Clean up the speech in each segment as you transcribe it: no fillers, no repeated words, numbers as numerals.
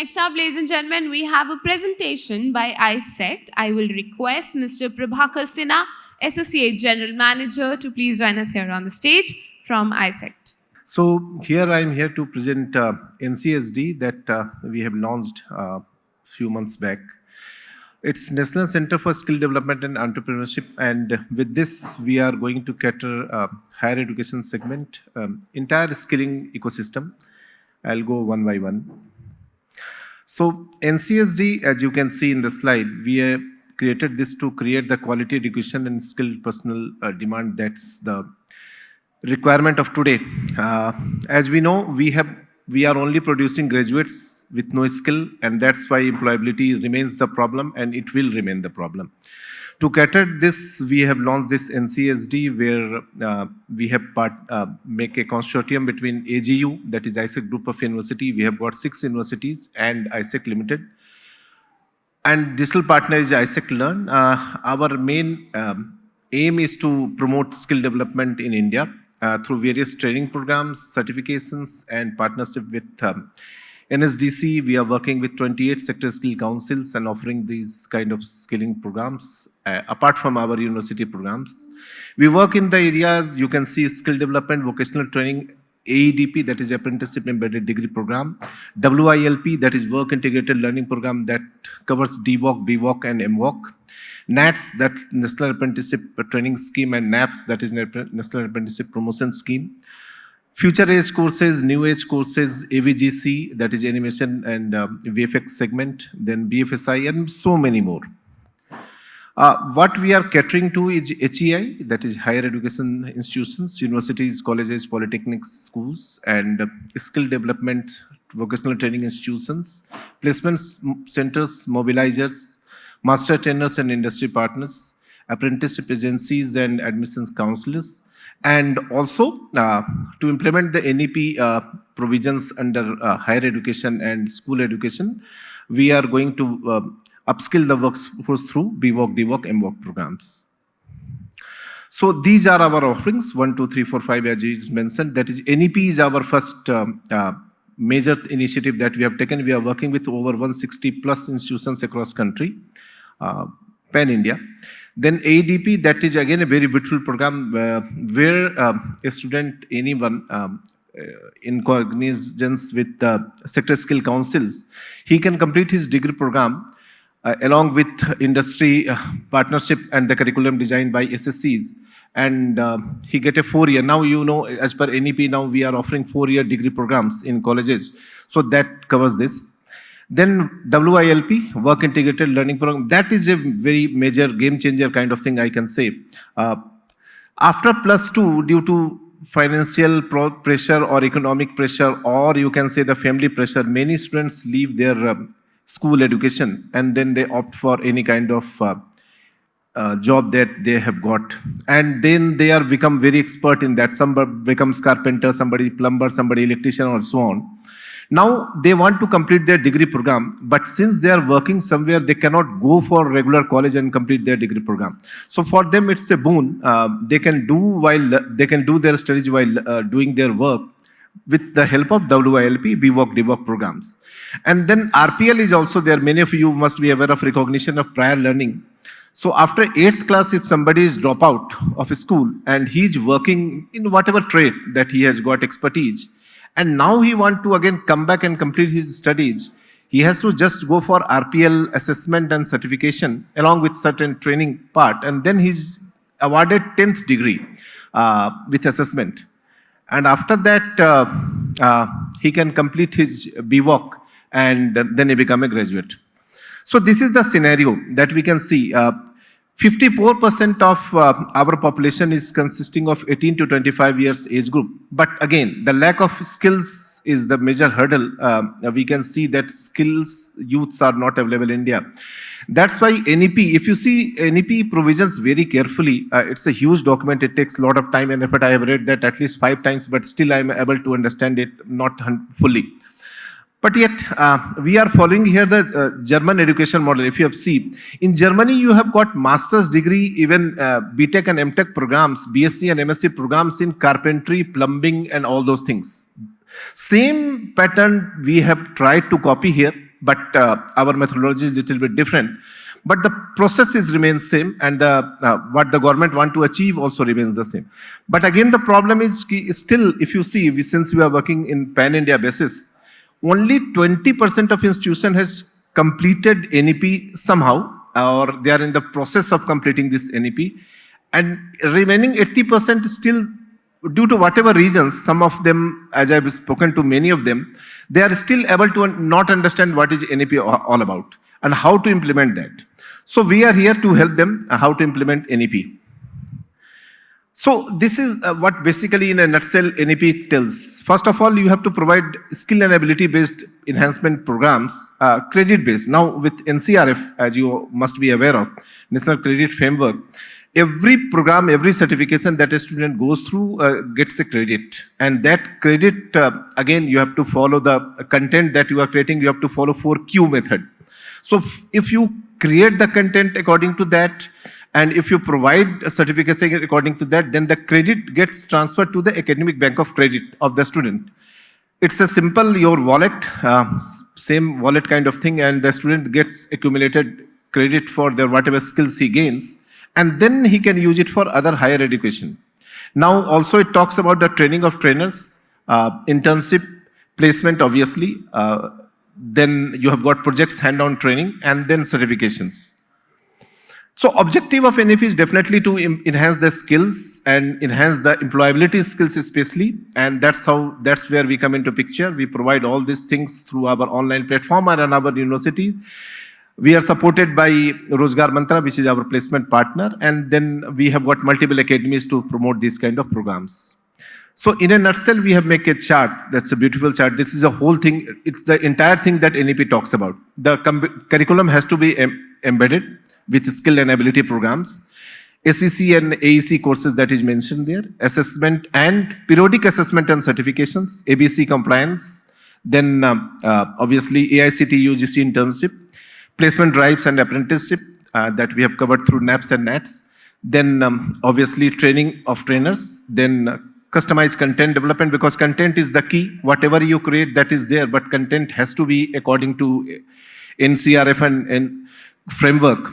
Next up, ladies and gentlemen, we have a presentation by ISECT. I will request Mr. Prabhakar Sinha, Associate General Manager, to please join us here on the stage from ISECT. So here I am here to present NCSD that we have launched a few months back. It's National Center for Skill Development and Entrepreneurship, and with this we are going to cater higher education segment, entire skilling ecosystem. I'll go one by one. So NCSD, as you can see in the slide, we have created this to create the quality education and skilled personal demand. That's the requirement of today. As we know, we are only producing graduates with no skill, and that's why employability remains the problem, and it will remain the problem. To cater this, we have launched this NCSD where we have make a consortium between AGU, that is ISECT Group of University. We have got 6 universities and ISECT Limited. And digital partner is ISECT Learn. Our main aim is to promote skill development in India through various training programs, certifications, and partnership with NSDC. We are working with 28 sector skill councils and offering these kind of skilling programs apart from our university programs. We work in the areas, you can see skill development, vocational training, AEDP, that is Apprenticeship Embedded Degree Program, WILP, that is Work Integrated Learning Program that covers DVOC, BVOC, and MVOC, NATS, that National Apprenticeship Training Scheme, and NAPS, that is National Apprenticeship Promotion Scheme, Future Age courses, New Age courses, AVGC, that is Animation and VFX segment, then BFSI, and so many more. What we are catering to is HEI, that is higher education institutions, universities, colleges, polytechnics, schools, and skill development, vocational training institutions, placement centers, mobilizers, master trainers and industry partners, apprenticeship agencies and admissions counselors, and also to implement the NEP provisions under higher education and school education, we are going to upskill the workforce through BVOC, DVOC, MVOC programs. So these are our offerings, 1, 2, 3, 4, 5, as is mentioned. That is, NEP is our first major initiative that we have taken. We are working with over 160 plus institutions across country, pan-India. Then AEDP, that is again a very beautiful program where a student, anyone, in cognizance with sector skill councils, he can complete his degree program along with industry partnership and the curriculum designed by SSCs, and he get a 4-year. Now, you know, as per NEP, now we are offering 4-year degree programs in colleges. So that covers this. Then WILP, Work Integrated Learning Program, that is a very major game changer kind of thing, I can say. After +2, due to financial pressure or economic pressure, or you can say the family pressure, many students leave their school education and then they opt for any kind of job that they have got, and then they are become very expert in that. Somebody becomes carpenter, somebody plumber, somebody electrician, or so on. Now they want to complete their degree program, but since they are working somewhere, they cannot go for regular college and complete their degree program. So for them, it's a boon. They can do their studies while doing their work with the help of WILP, BVOC, DVOC programs. And then RPL is also there. Many of you must be aware of recognition of prior learning. So after 8th class, if somebody is drop out of school and he is working in whatever trade that he has got expertise, and now he want to again come back and complete his studies, he has to just go for RPL assessment and certification along with certain training part, and then he's awarded 10th degree with assessment. And after that, he can complete his BVOC and then he become a graduate. So this is the scenario that we can see. 54% of our population is consisting of 18 to 25 years age group. But again, the lack of skills is the major hurdle. We can see that skills youths are not available in India. That's why NEP, if you see NEP provisions very carefully, it's a huge document. It takes a lot of time and effort. I have read that at least 5 times, but still I am able to understand it not fully. But yet, we are following here the German education model. If you have seen, in Germany, you have got master's degree, even BTech and MTech programs, BSc and MSc programs in carpentry, plumbing, and all those things. Same pattern we have tried to copy here. but our methodology is little bit different. But the process is remains same, and what the government want to achieve also remains the same. But again, the problem is still, if you see, since we are working in pan-India basis, only 20% of institution has completed NEP somehow, or they are in the process of completing this NEP, and remaining 80% still, due to whatever reasons, some of them, as I've spoken to many of them, they are still able to not understand what is NEP all about and how to implement that. So we are here to help them how to implement NEP. So this is what basically in a nutshell NEP tells. First of all, you have to provide skill and ability based enhancement programs, credit based. Now with NCRF, as you must be aware of, National Credit Framework, every program, every certification that a student goes through gets a credit. And that credit, again, you have to follow the content that you are creating, you have to follow 4Q method. So if you create the content according to that, and if you provide a certification according to that, then the credit gets transferred to the academic bank of credit of the student. It's a simple, your wallet, same wallet kind of thing, and the student gets accumulated credit for their whatever skills he gains, and then he can use it for other higher education. Now also it talks about the training of trainers, internship, placement obviously, then you have got projects, hand-on training, and then certifications. So objective of NEP is definitely to enhance the skills and enhance the employability skills especially, and that's where we come into picture. We provide all these things through our online platform and in our university. We are supported by Rozgar Mantra, which is our placement partner, and then we have got multiple academies to promote these kind of programs. So in a nutshell, we have made a chart. That's a beautiful chart. This is a whole thing. It's the entire thing that NEP talks about. The curriculum has to be embedded with skill and ability programs, SEC and AEC courses that is mentioned there, assessment and periodic assessment and certifications, ABC compliance, then obviously AICT UGC internship, placement drives and apprenticeship that we have covered through NAPS and NATS, then obviously training of trainers, then customized content development, because content is the key. Whatever you create, that is there, but content has to be according to NCRF and framework.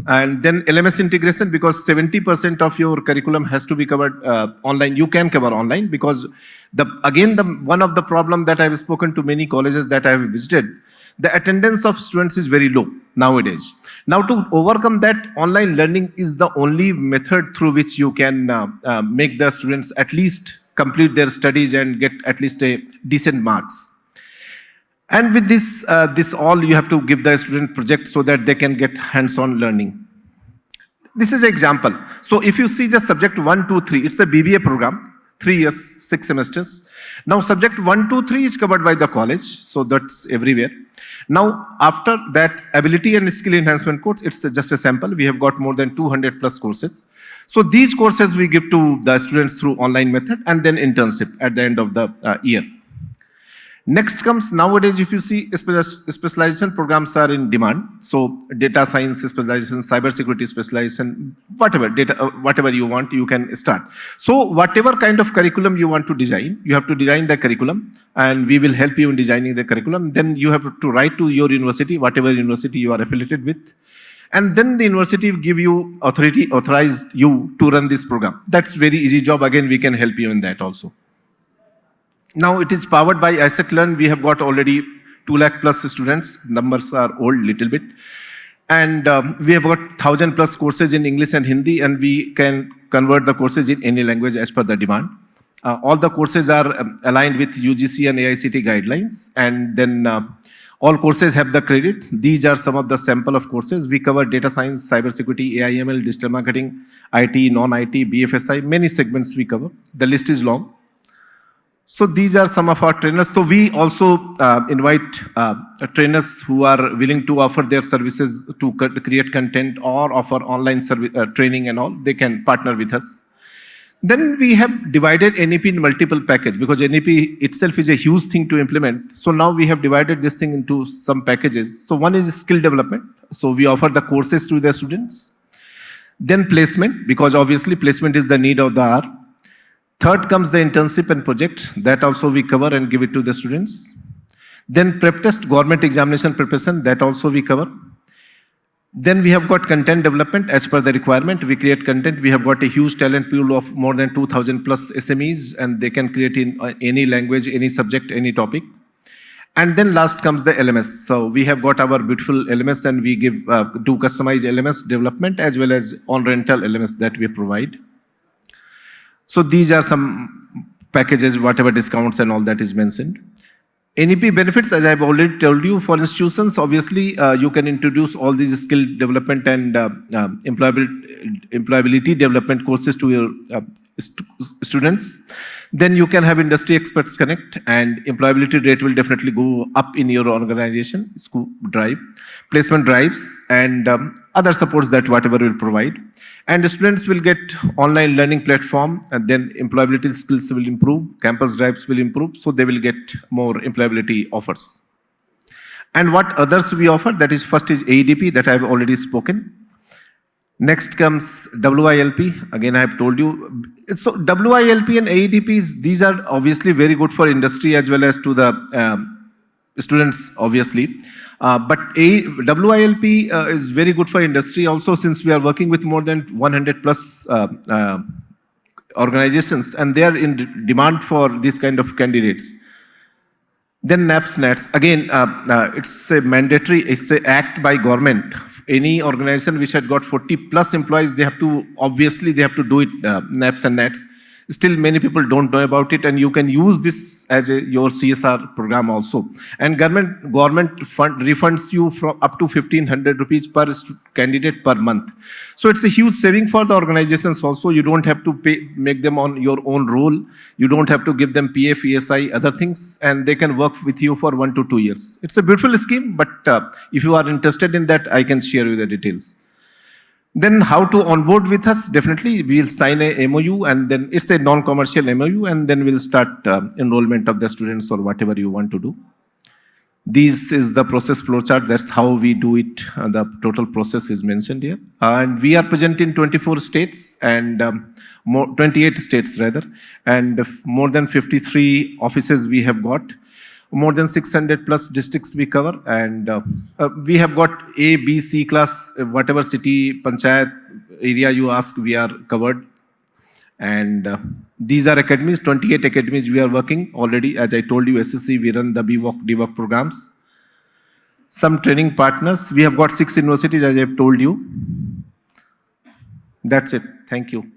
And then LMS integration, because 70% of your curriculum has to be covered online. You can cover online, because one of the problem that I have spoken to many colleges that I have visited, the attendance of students is very low nowadays. Now to overcome that, online learning is the only method through which you can make the students at least complete their studies and get at least a decent marks. And with this all, you have to give the student project so that they can get hands-on learning. This is an example. So if you see the subject 1, 2, 3, it's the BBA program, 3 years, 6 semesters. Now subject 1, 2, 3 is covered by the college, so that's everywhere. Now after that, ability and skill enhancement course, it's just a sample. We have got more than 200 plus courses. So these courses we give to the students through online method, and then internship at the end of the year. Next comes, nowadays, if you see, specialization programs are in demand. So data science specialization, cybersecurity specialization, whatever you want, you can start. So whatever kind of curriculum you want to design, you have to design the curriculum, and we will help you in designing the curriculum. Then you have to write to your university, whatever university you are affiliated with. And then the university will give you authorize you to run this program. That's very easy job. Again, we can help you in that also. Now it is powered by ISEC Learn. We have got already 2 lakh plus students. Numbers are old little bit. And we have got 1,000 plus courses in English and Hindi, and we can convert the courses in any language as per the demand. All the courses are aligned with UGC and AICT guidelines, and then all courses have the credit. These are some of the sample of courses. We cover data science, cybersecurity, AIML, digital marketing, IT, non-IT, BFSI, many segments we cover. The list is long. So these are some of our trainers. So we also invite trainers who are willing to offer their services to create content or offer online training and all. They can partner with us. Then we have divided NEP in multiple packages, because NEP itself is a huge thing to implement. So now we have divided this thing into some packages. So one is skill development. So we offer the courses to the students. Then placement, because obviously placement is the need of the hour. Third comes the internship and project. That also we cover and give it to the students. Then prep test, government examination preparation, that also we cover. Then we have got content development as per the requirement. We create content. We have got a huge talent pool of more than 2,000 plus SMEs, and they can create in any language, any subject, any topic. And then last comes the LMS. So we have got our beautiful LMS, and we give do customized LMS development as well as on rental LMS that we provide. So these are some packages, whatever discounts and all that is mentioned. NEP benefits, as I've already told you, for institutions, obviously, you can introduce all these skill development and employability development courses to your students. Then you can have industry experts connect, and employability rate will definitely go up in your organization, school drive, placement drives, and other supports that whatever will provide. And the students will get online learning platform, and then employability skills will improve, campus drives will improve, so they will get more employability offers. And what others we offer, that is first is AEDP that I have already spoken. Next comes WILP, again I have told you. So WILP and AEDPs, these are obviously very good for industry as well as to the students, obviously. But WILP is very good for industry also, since we are working with more than 100 plus organizations, and they are in demand for this kind of candidates. Then NAPS NATS, again, it's a mandatory, it's an act by government. Any organization which had got 40 plus employees, they have to, obviously they have to do it, NAPS and NATS. Still many people don't know about it, and you can use this as your CSR program also. And government fund refunds you from up to 1,500 rupees per candidate per month. So it's a huge saving for the organizations also. You don't have to make them on your own roll. You don't have to give them PF, ESI, other things, and they can work with you for 1 to 2 years. It's a beautiful scheme, but if you are interested in that, I can share you the details. Then how to onboard with us? Definitely, we'll sign a MOU, and then it's a non-commercial MOU, and then we'll start enrollment of the students or whatever you want to do. This is the process flowchart. That's how we do it. The total process is mentioned here. And we are present in 24 states and 28 states rather, and more than 53 offices we have got. More than 600 plus districts we cover, and we have got A, B, C class, whatever city, panchayat area you ask, we are covered. And these are academies, 28 academies we are working already. As I told you, SSC, we run the BWOC, DWOC programs. Some training partners, we have got 6 universities, as I have told you. That's it. Thank you.